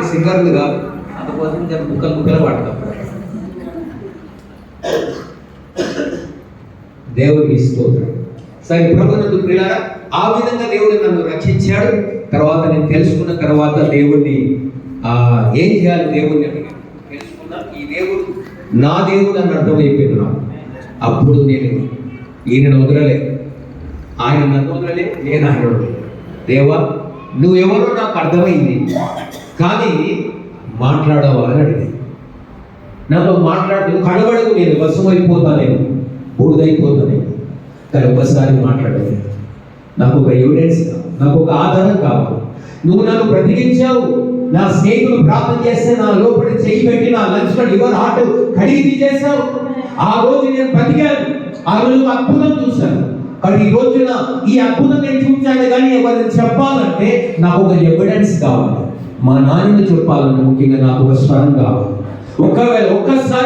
సింగర్లు కాదు, అందుకోసం ముక్కలు పాడతాం. దేవుడికి స్తోత్రం. సరే, ప్రభునందు ప్రియులారా, ఆ విధంగా దేవుడు నన్ను రక్షించాడు. తర్వాత నేను తెలుసుకున్న తర్వాత దేవుడిని ఏం చేయాలి, దేవుడిని తెలుసుకున్నా. ఈ దేవుడు నా దేవుడు అని అర్థమైపోయింది నాకు. అప్పుడు నేను ఈయనను వదలలే, ఆయన నన్ను వదలలే, నేను ఆయన దేవా నువ్వెవరో నాకు అర్థమైంది, కానీ మాట్లాడవా అని అడిగింది. నాతో మాట్లాడుతూ కనబడకు, నేను వశమైపోతానేమో, బూడిదైపోతానేమో, కానీ ఒక్కసారి మాట్లాడలేదు. నాకు ఒక ఎవిడెన్స్ కావాలి, నాకు ఒక ఆధారం కావాలి. నువ్వు నన్ను బ్రతికించావు. నా స్నేహితులు ప్రార్థన చేస్తే నా లోపల చెయ్యి పెట్టి నా లంచ్లో లివర్ హార్ట్ కడిగి తీసేసావు. ఆ రోజు నేను బ్రతికాను, ఆ రోజు అద్భుతం చూశాను. కానీ ఈ రోజున ఈ అద్భుతం నేను చూశాను, కానీ ఎవరిని చెప్పాలంటే నాకు ఒక ఎవిడెన్స్ కావాలి. మా నాయన చెప్పాలంటే ముఖ్యంగా నాకు ఒక స్వరం కావాలి. ఒకవేళ ఒక్కసారి